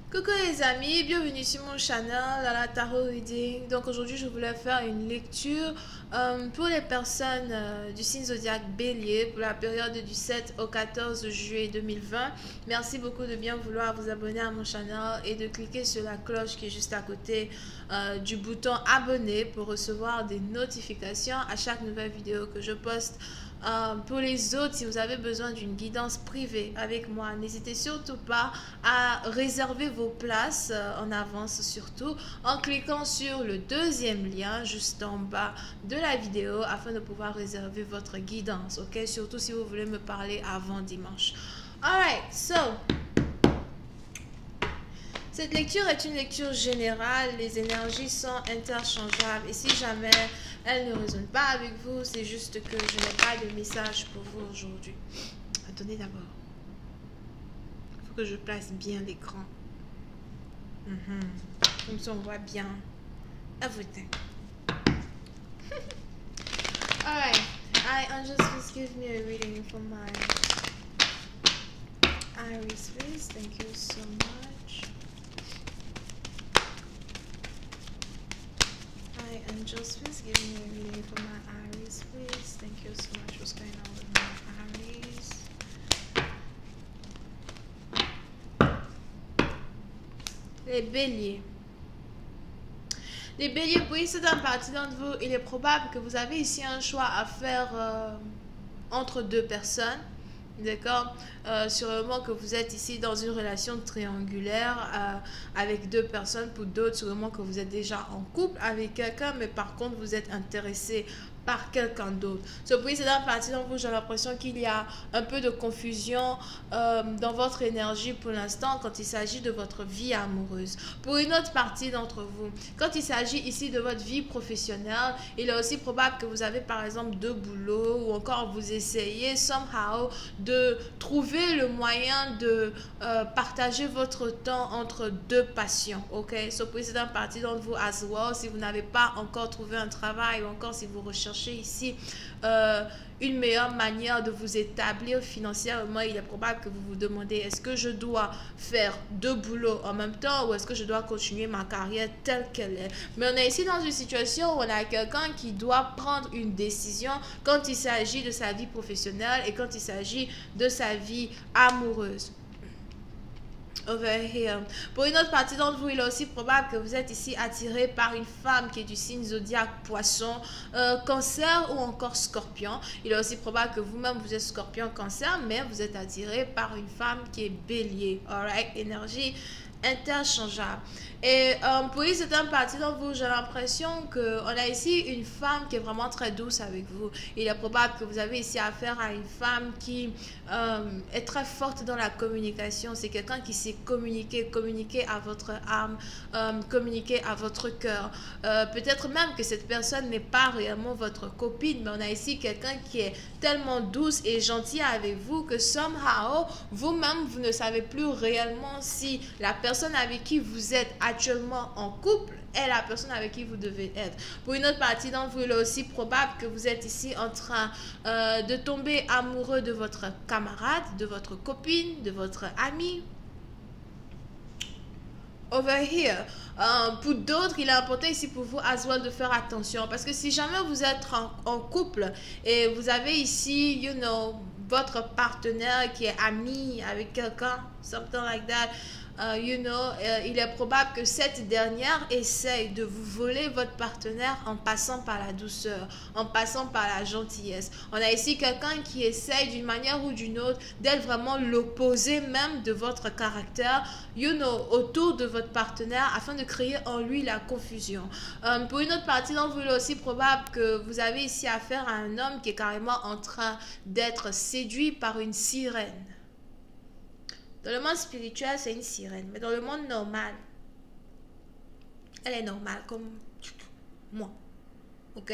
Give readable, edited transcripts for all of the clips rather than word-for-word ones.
Coucou les amis, bienvenue sur mon channel la Tarot Reading. Donc aujourd'hui je voulais faire une lecture pour les personnes du signe zodiaque Bélier pour la période du 7 au 14 juillet 2020. Merci beaucoup de bien vouloir vous abonner à mon channel et de cliquer sur la cloche qui est juste à côté du bouton abonner pour recevoir des notifications à chaque nouvelle vidéo que je poste. Pour les autres, si vous avez besoin d'une guidance privée avec moi, n'hésitez surtout pas à réserver vos places en avance, surtout en cliquant sur le deuxième lien juste en bas de la vidéo afin de pouvoir réserver votre guidance, ok? Surtout si vous voulez me parler avant dimanche. Alright, so cette lecture est une lecture générale, les énergies sont interchangeables et si jamais elles ne résonnent pas avec vous, c'est juste que je n'ai pas de message pour vous aujourd'hui. Attendez d'abord. Il faut que je place bien l'écran. Comme ça on voit bien everything. Alright, Angels, please give me a reading for my Iris, please. Thank you so much. Hi, Angels, please give me a reading for my Iris, please. Thank you so much. What's going on with my Iris? Les béliers. Les béliers, oui, c'est un parti d'entre vous. Il est probable que vous avez ici un choix à faire entre deux personnes. D'accord, sûrement que vous êtes ici dans une relation triangulaire avec deux personnes. Pour d'autres, sûrement que vous êtes déjà en couple avec quelqu'un, mais par contre, vous êtes intéressé par quelqu'un d'autre. Ce précédent partie d'entre vous, j'ai l'impression qu'il y a un peu de confusion dans votre énergie pour l'instant quand il s'agit de votre vie amoureuse. Pour une autre partie d'entre vous, quand il s'agit ici de votre vie professionnelle, il est aussi probable que vous avez par exemple deux boulots ou encore vous essayez somehow de trouver le moyen de partager votre temps entre deux passions. Ok, ce précédent partie d'entre vous as well, si vous n'avez pas encore trouvé un travail ou encore si vous recherchez ici une meilleure manière de vous établir financièrement, il est probable que vous vous demandez est-ce que je dois faire deux boulots en même temps ou est-ce que je dois continuer ma carrière telle qu'elle est. Mais on est ici dans une situation où on a quelqu'un qui doit prendre une décision quand il s'agit de sa vie professionnelle et quand il s'agit de sa vie amoureuse. Over here. Pour une autre partie d'entre vous, il est aussi probable que vous êtes ici attiré par une femme qui est du signe zodiaque poisson, cancer ou encore scorpion. Il est aussi probable que vous-même vous êtes scorpion, cancer, mais vous êtes attiré par une femme qui est bélier. Alright, énergie interchangeable. Et pour une certaine partie d'entre vous, j'ai l'impression qu'on a ici une femme qui est vraiment très douce avec vous. Il est probable que vous avez ici affaire à une femme qui est très forte dans la communication. C'est quelqu'un qui sait communiquer à votre âme, communiquer à votre cœur. Peut-être même que cette personne n'est pas réellement votre copine, mais on a ici quelqu'un qui est tellement douce et gentil avec vous que somehow, vous-même, vous ne savez plus réellement si la personne avec qui vous êtes actuellement en couple est la personne avec qui vous devez être. Pour une autre partie d'entre vous, il est aussi probable que vous êtes ici en train de tomber amoureux de votre camarade, de votre copine, de votre ami. Over here. Pour d'autres, il est important ici pour vous as well de faire attention parce que si jamais vous êtes en couple et vous avez ici, you know, votre partenaire qui est ami avec quelqu'un, something like that, il est probable que cette dernière essaye de vous voler votre partenaire en passant par la douceur, en passant par la gentillesse. On a ici quelqu'un qui essaye d'une manière ou d'une autre d'être vraiment l'opposé même de votre caractère, autour de votre partenaire afin de créer en lui la confusion. Pour une autre partie d'entre vous, il est aussi probable que vous avez ici affaire à un homme qui est carrément en train d'être séduit par une sirène. Dans le monde spirituel, c'est une sirène. Mais dans le monde normal, elle est normale comme moi. Ok?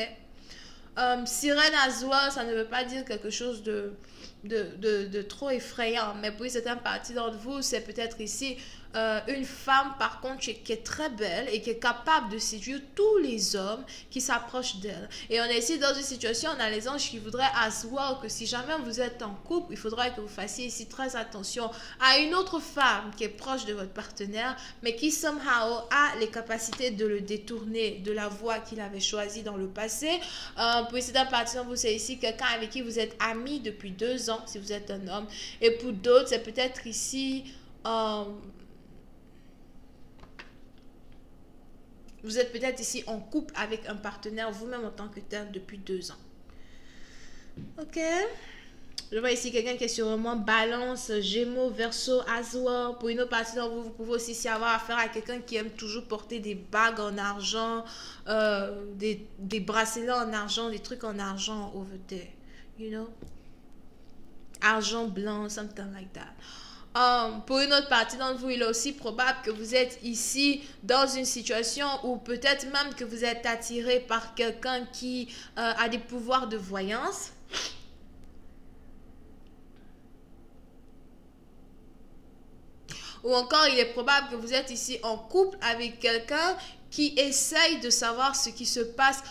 Sirène as well, ça ne veut pas dire quelque chose de de trop effrayant. Mais pour certaines parties d'entre vous, c'est peut-être ici une femme, par contre, qui est très belle et qui est capable de séduire tous les hommes qui s'approchent d'elle. Et on est ici dans une situation, on a les anges qui voudraient asseoir que si jamais vous êtes en couple, il faudrait que vous fassiez ici très attention à une autre femme qui est proche de votre partenaire, mais qui somehow a les capacités de le détourner de la voie qu'il avait choisie dans le passé. Pour certaines parties d'entre vous, c'est ici quelqu'un avec qui vous êtes amis depuis 2 ans, si vous êtes un homme. Et pour d'autres, c'est peut-être ici... vous êtes peut-être ici en couple avec un partenaire vous-même en tant que tel depuis 2 ans. Ok. Je vois ici quelqu'un qui est sûrement Balance, Gémeaux, Verseau, Azure. Pour une autre partie d'entre vous, vous pouvez aussi avoir affaire à quelqu'un qui aime toujours porter des bagues en argent, des bracelets en argent, des trucs en argent over there. You know? Argent blanc, something like that. Pour une autre partie d'entre vous, il est aussi probable que vous êtes ici dans une situation où peut-être même que vous êtes attiré par quelqu'un qui a des pouvoirs de voyance. Ou encore, il est probable que vous êtes ici en couple avec quelqu'un qui essaye de savoir ce qui se passe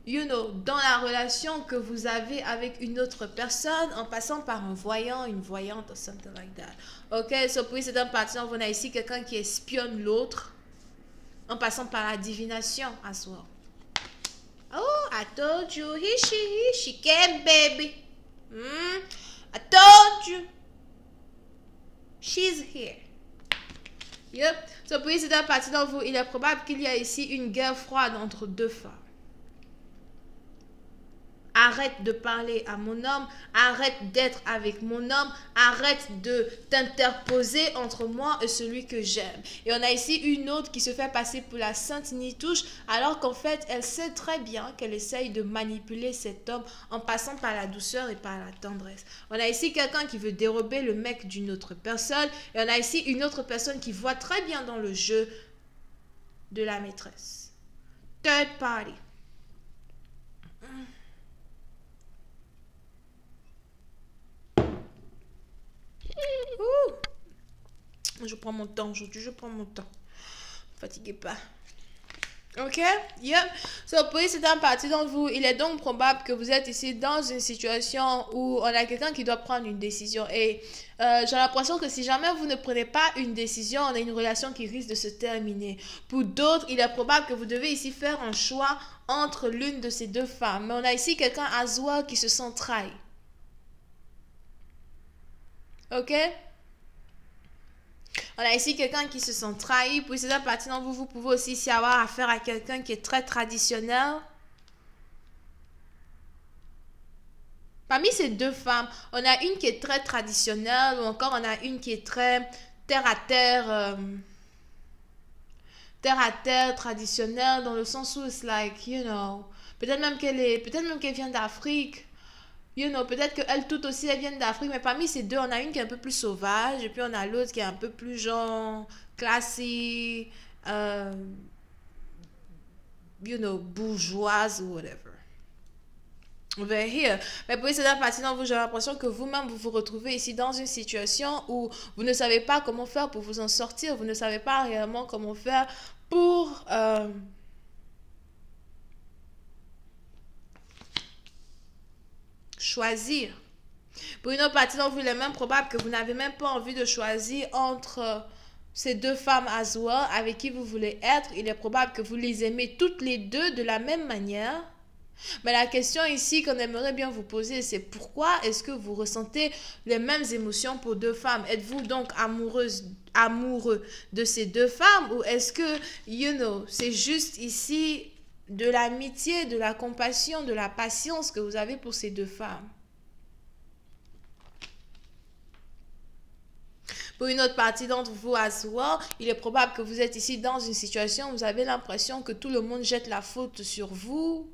dans la relation que vous avez avec une autre personne en passant par un voyant, une voyante ou something like that. Ok, so pour c'est un partenaire, on a ici quelqu'un qui espionne l'autre en passant par la divination as well. Oh, I told you, she came, baby. I told you, she's here. Yep. So pour c'est un partenaire, il est probable qu'il y a ici une guerre froide entre 2 femmes. Arrête de parler à mon homme, arrête d'être avec mon homme, arrête de t'interposer entre moi et celui que j'aime. Et on a ici une autre qui se fait passer pour la sainte Nitouche, alors qu'en fait, elle sait très bien qu'elle essaye de manipuler cet homme en passant par la douceur et par la tendresse. On a ici quelqu'un qui veut dérober le mec d'une autre personne, et on a ici une autre personne qui voit très bien dans le jeu de la maîtresse. Third party. Je prends mon temps aujourd'hui, je prends mon temps. Ne fatiguez pas. Ok? Yep. So, pour certaines parties d'entre vous, il est donc probable que vous êtes ici dans une situation où on a quelqu'un qui doit prendre une décision. Et j'ai l'impression que si jamais vous ne prenez pas une décision, on a une relation qui risque de se terminer. Pour d'autres, il est probable que vous devez ici faire un choix entre l'une de ces 2 femmes. Mais on a ici quelqu'un à soi qui se sent trahi. Ok? On a ici quelqu'un qui se sent trahi. Pour cette partie d'entre vous, vous pouvez aussi ici avoir affaire à quelqu'un qui est très traditionnel. Parmi ces 2 femmes, on a une qui est très traditionnelle ou encore on a une qui est très terre à terre, traditionnelle dans le sens où c'est like, peut-être même qu'elle vient d'Afrique. Peut-être qu'elles toutes aussi, elles viennent d'Afrique, mais parmi ces 2, on a une qui est un peu plus sauvage, et puis on a l'autre qui est un peu plus genre, classique, bourgeoise ou whatever. Over here. Mais pour cette partie d'entre vous, j'ai l'impression que vous-même, vous vous retrouvez ici dans une situation où vous ne savez pas comment faire pour vous en sortir, vous ne savez pas réellement comment faire pour... choisir. Pour une autre partie d'entre vous, il est même probable que vous n'avez même pas envie de choisir entre ces 2 femmes Azwa avec qui vous voulez être. Il est probable que vous les aimez toutes les 2 de la même manière. Mais la question ici qu'on aimerait bien vous poser, c'est pourquoi est-ce que vous ressentez les mêmes émotions pour 2 femmes? Êtes-vous donc amoureux de ces 2 femmes ou est-ce que, c'est juste ici de l'amitié, de la compassion, de la patience que vous avez pour ces 2 femmes? Pour une autre partie d'entre vous, as well, il est probable que vous êtes ici dans une situation où vous avez l'impression que tout le monde jette la faute sur vous.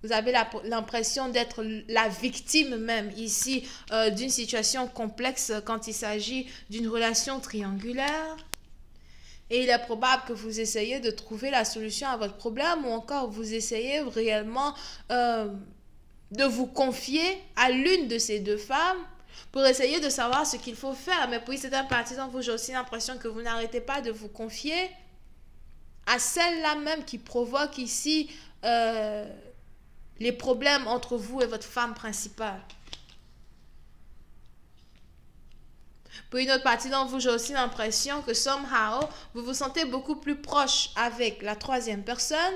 Vous avez l'impression d'être la victime même ici d'une situation complexe quand il s'agit d'une relation triangulaire. Et il est probable que vous essayez de trouver la solution à votre problème ou encore vous essayez réellement de vous confier à l'une de ces deux femmes pour essayer de savoir ce qu'il faut faire. Mais pour certaines parties d'entre vous, j'ai aussi l'impression que vous n'arrêtez pas de vous confier à celle-là même qui provoque ici les problèmes entre vous et votre femme principale. Pour une autre partie d'entre vous, j'ai aussi l'impression que somehow, vous vous sentez beaucoup plus proche avec la troisième personne,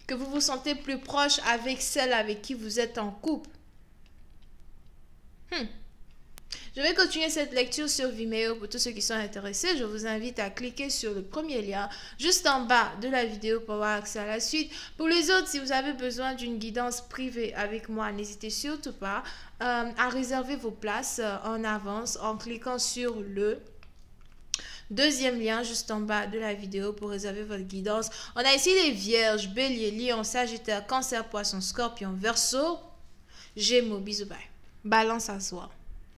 que vous vous sentez plus proche avec celle avec qui vous êtes en couple. Je vais continuer cette lecture sur Vimeo pour tous ceux qui sont intéressés. Je vous invite à cliquer sur le premier lien juste en bas de la vidéo pour avoir accès à la suite. Pour les autres, si vous avez besoin d'une guidance privée avec moi, n'hésitez surtout pas à réserver vos places en avance en cliquant sur le deuxième lien juste en bas de la vidéo pour réserver votre guidance. On a ici les Vierges, Bélier, Lion, Sagittaire, Cancer, Poisson, Scorpion, Verseau, Gémeaux. Bisous, bye. Balance à soi.